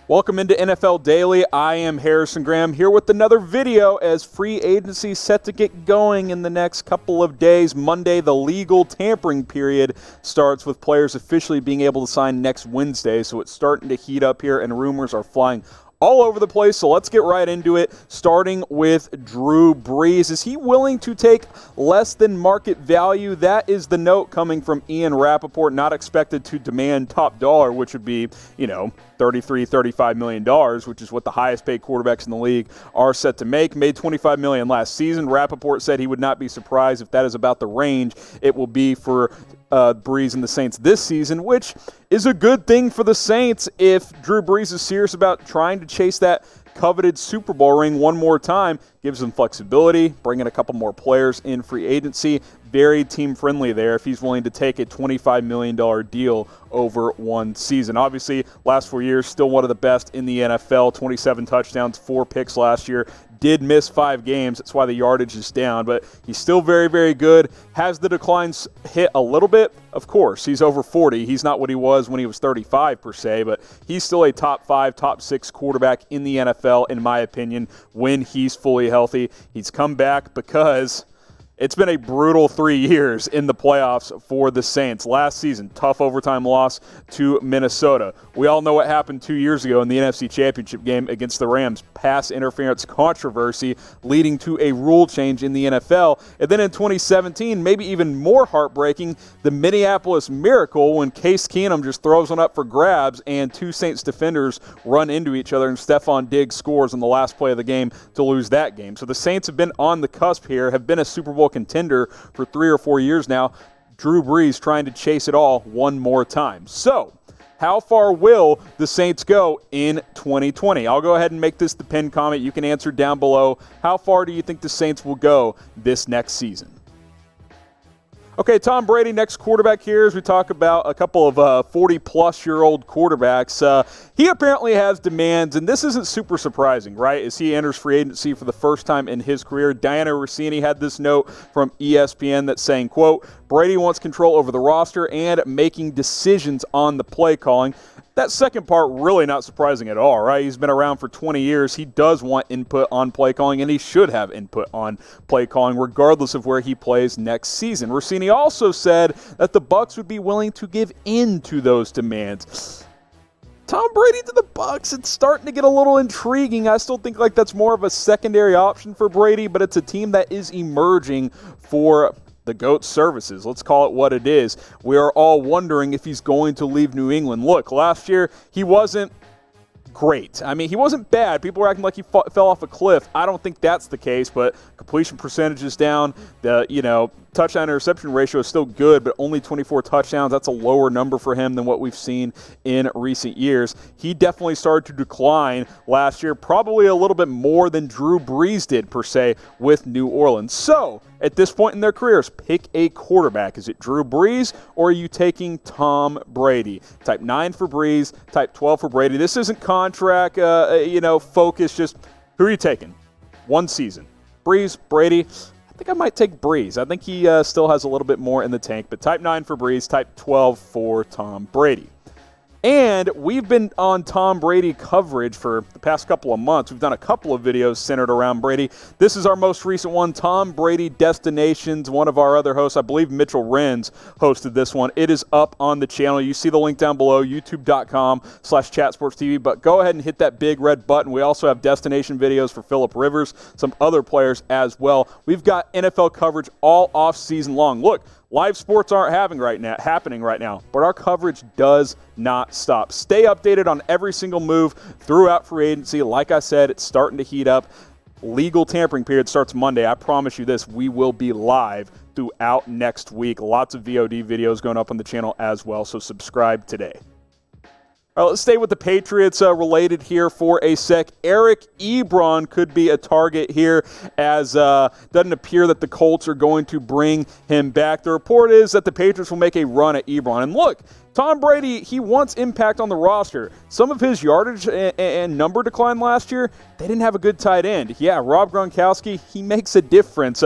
Welcome into NFL Daily. I am Harrison Graham here with another video as free agency set to get going in the next couple of days. Monday, the legal tampering period starts with players officially being able to sign next Wednesday, so it's starting to heat up here and rumors are flying all over the place, so let's get right into it, starting with Drew Brees. Is he willing to take less than market value? That is the note coming from Ian Rappaport, not expected to demand top dollar, which would be, $33, $35 million, which is what the highest paid quarterbacks in the league are set to make. Made $25 million last season. Rappaport said he would not be surprised if that is about the range it will be for Brees and the Saints this season, which is a good thing for the Saints if Drew Brees is serious about trying to chase that coveted Super Bowl ring one more time. Gives them flexibility, bringing a couple more players in free agency. Very team-friendly there if he's willing to take a $25 million deal over one season. Obviously, last 4 years, still one of the best in the NFL. 27 touchdowns, 4 picks last year. Did miss 5 games. That's why the yardage is down, but he's still very, very good. Has the declines hit a little bit? Of course. He's over 40. He's not what he was when he was 35 per se, but he's still a top 5, top 6 quarterback in the NFL, in my opinion, when he's fully healthy. He's come back because it's been a brutal 3 years in the playoffs for the Saints. Last season, tough overtime loss to Minnesota. We all know what happened 2 years ago in the NFC Championship game against the Rams. Pass interference controversy leading to a rule change in the NFL. And then in 2017, maybe even more heartbreaking, the Minneapolis Miracle when Case Keenum just throws one up for grabs and 2 Saints defenders run into each other and Stephon Diggs scores on the last play of the game to lose that game. So the Saints have been on the cusp here, have been a Super Bowl contender for 3 or 4 years now. Drew Brees trying to chase it all one more time. So, how far will the Saints go in 2020? I'll go ahead and make this the pinned comment. You can answer down below. How far do you think the Saints will go this next season? Okay, Tom Brady, next quarterback here as we talk about a couple of 40-plus-year-old quarterbacks. He apparently has demands, and this isn't super surprising, right, as he enters free agency for the first time in his career. Diana Rossini had this note from ESPN that's saying, quote, Brady wants control over the roster and making decisions on the play calling. That second part really not surprising at all, right? He's been around for 20 years. He does want input on play calling, and he should have input on play calling regardless of where he plays next season. Rossini also said that the Bucs would be willing to give in to those demands. Tom Brady to the Bucs, it's starting to get a little intriguing. I still think like that's more of a secondary option for Brady, but it's a team that is emerging for the GOAT services. Let's call it what it is. We are all wondering if he's going to leave New England. Look, last year he wasn't great. I mean, he wasn't bad. People were acting like he fell off a cliff. I don't think that's the case, but completion percentage is down. The, touchdown interception ratio is still good, but only 24 touchdowns. That's a lower number for him than what we've seen in recent years. He definitely started to decline last year, probably a little bit more than Drew Brees did, per se, with New Orleans. So, at this point in their careers, pick a quarterback. Is it Drew Brees, or are you taking Tom Brady? Type 9 for Brees, type 12 for Brady. This isn't contract, focus, just who are you taking? One season. Brees, Brady. I think I might take Brees. I think he still has a little bit more in the tank, but type 9 for Brees, type 12 for Tom Brady. And we've been on Tom Brady coverage for the past couple of months. We've done a couple of videos centered around Brady. This is our most recent one, Tom Brady Destinations. One of our other hosts, I believe Mitchell Renz, hosted this one. It is up on the channel. You see the link down below, youtube.com/chatsportstv. But go ahead and hit that big red button. We also have destination videos for Phillip Rivers, some other players as well. We've got NFL coverage all off season long. Look, live sports aren't happening right now, but our coverage does not stop. Stay updated on every single move throughout free agency. Like I said, it's starting to heat up. Legal tampering period starts Monday. I promise you this, we will be live throughout next week. Lots of VOD videos going up on the channel as well, so subscribe today. All right, let's stay with the Patriots related here for a sec. Eric Ebron could be a target here as doesn't appear that the Colts are going to bring him back. The report is that the Patriots will make a run at Ebron. And look, Tom Brady, he wants impact on the roster. Some of his yardage and number decline last year, they didn't have a good tight end. Yeah, Rob Gronkowski, he makes a difference.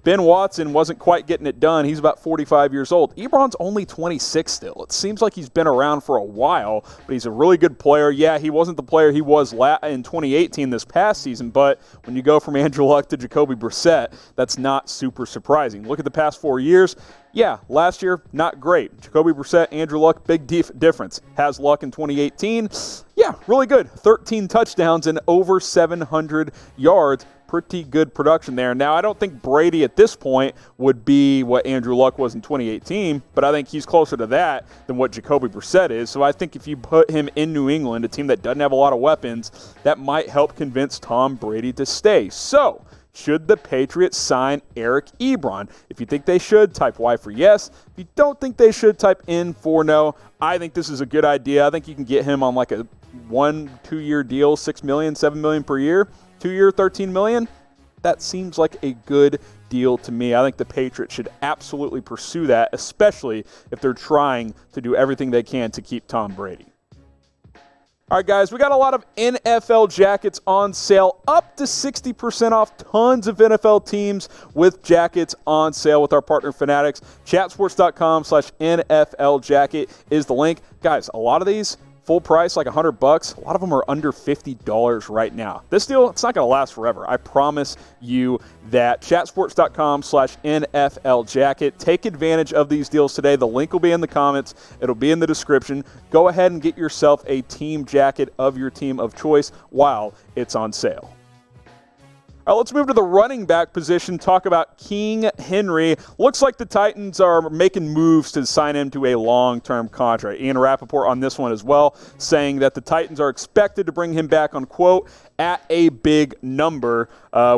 Ben Watson wasn't quite getting it done. He's about 45 years old. Ebron's only 26 still. It seems like he's been around for a while but he's a really good player. Yeah, he wasn't the player he was in 2018 this past season, but when you go from Andrew Luck to Jacoby Brissett, that's not super surprising. Look at the past 4 years. Yeah, last year, not great. Jacoby Brissett, Andrew Luck, big difference. Has Luck in 2018? Yeah, really good. 13 touchdowns and over 700 yards. Pretty good production there. Now, I don't think Brady at this point would be what Andrew Luck was in 2018, but I think he's closer to that than what Jacoby Brissett is. So I think if you put him in New England, a team that doesn't have a lot of weapons, that might help convince Tom Brady to stay. So, should the Patriots sign Eric Ebron? If you think they should, type Y for yes. If you don't think they should, type N for no. I think this is a good idea. I think you can get him on like a 1-2 year deal, $6 million, $7 million per year. 2 year, $13 million. That seems like a good deal to me. I think the Patriots should absolutely pursue that, especially if they're trying to do everything they can to keep Tom Brady. All right, guys, we got a lot of NFL jackets on sale, up to 60% off. Tons of NFL teams with jackets on sale with our partner Fanatics. Chatsports.com/NFL jacket is the link. Guys, a lot of these full price, like $100. A lot of them are under $50 right now. This deal, it's not going to last forever. I promise you that. Chatsports.com/NFL jacket. Take advantage of these deals today. The link will be in the comments. It'll be in the description. Go ahead and get yourself a team jacket of your team of choice while it's on sale. All right, let's move to the running back position, talk about King Henry. Looks like the Titans are making moves to sign him to a long-term contract. Ian Rappaport on this one as well, saying that the Titans are expected to bring him back on, quote, at a big number,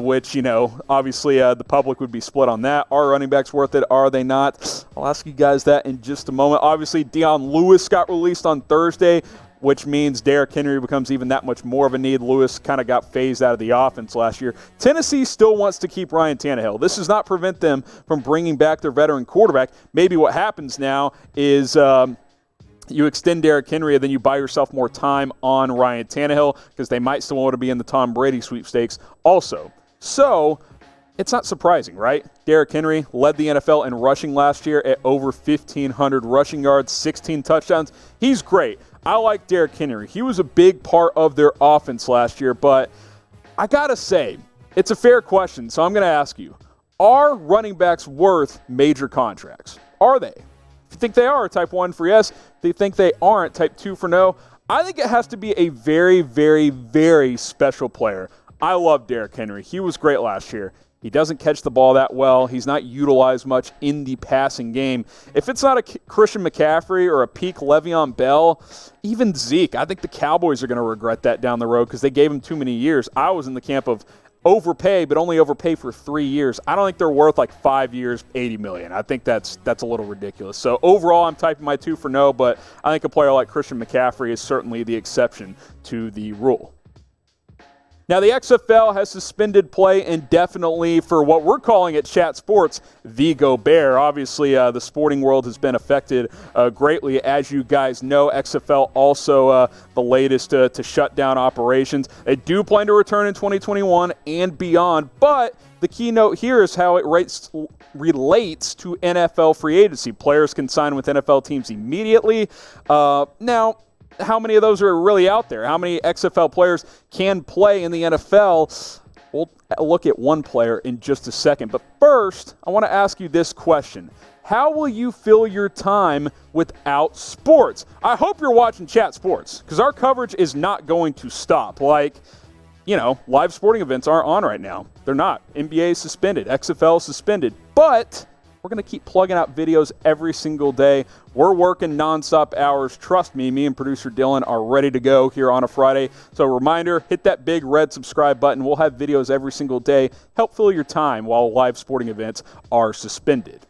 which, you know, obviously the public would be split on that. Are running backs worth it? Are they not? I'll ask you guys that in just a moment. Obviously, Dion Lewis got released on Thursday, which means Derrick Henry becomes even that much more of a need. Lewis kind of got phased out of the offense last year. Tennessee still wants to keep Ryan Tannehill. This does not prevent them from bringing back their veteran quarterback. Maybe what happens now is you extend Derrick Henry and then you buy yourself more time on Ryan Tannehill because they might still want to be in the Tom Brady sweepstakes also. So it's not surprising, right? Derrick Henry led the NFL in rushing last year at over 1,500 rushing yards, 16 touchdowns. He's great. I like Derrick Henry. He was a big part of their offense last year, but I got to say, it's a fair question, so I'm going to ask you, are running backs worth major contracts? Are they? If you think they are, type 1 for yes. If you think they aren't, type 2 for no. I think it has to be a very, very, very special player. I love Derrick Henry. He was great last year. He doesn't catch the ball that well. He's not utilized much in the passing game. If it's not a Christian McCaffrey or a peak Le'Veon Bell, even Zeke, I think the Cowboys are going to regret that down the road because they gave him too many years. I was in the camp of overpay, but only overpay for 3 years. I don't think they're worth like 5 years, $80 million. I think that's a little ridiculous. So overall, I'm typing my 2 for no, but I think a player like Christian McCaffrey is certainly the exception to the rule. Now, the XFL has suspended play indefinitely for what we're calling at Chat Sports, the Gobert. Obviously, the sporting world has been affected greatly. As you guys know, XFL also the latest to shut down operations. They do plan to return in 2021 and beyond, but the keynote here is how it relates to NFL free agency. Players can sign with NFL teams immediately. Now, how many of those are really out there? How many XFL players can play in the NFL? We'll look at one player in just a second. But first, I want to ask you this question. How will you fill your time without sports? I hope you're watching Chat Sports because our coverage is not going to stop. Like, you know, live sporting events aren't on right now. They're not. NBA suspended. XFL suspended. But we're going to keep plugging out videos every single day. We're working nonstop hours. Trust me, me and producer Dylan are ready to go here on a Friday. So reminder, hit that big red subscribe button. We'll have videos every single day. Help fill your time while live sporting events are suspended.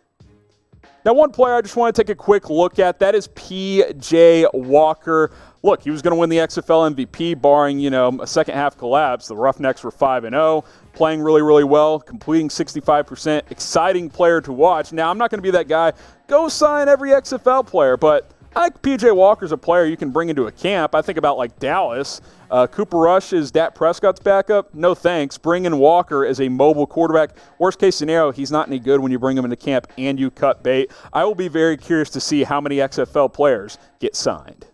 Now, one player I just want to take a quick look at, that is P.J. Walker. Look, he was going to win the XFL MVP barring, you know, a second half collapse. The Roughnecks were 5-0, playing really, really well, completing 65%. Exciting player to watch. Now, I'm not going to be that guy. Go sign every XFL player, but I think P.J. Walker's a player you can bring into a camp. I think about like Dallas. Cooper Rush is Dak Prescott's backup. No thanks. Bring in Walker as a mobile quarterback. Worst case scenario, he's not any good when you bring him into camp and you cut bait. I will be very curious to see how many XFL players get signed.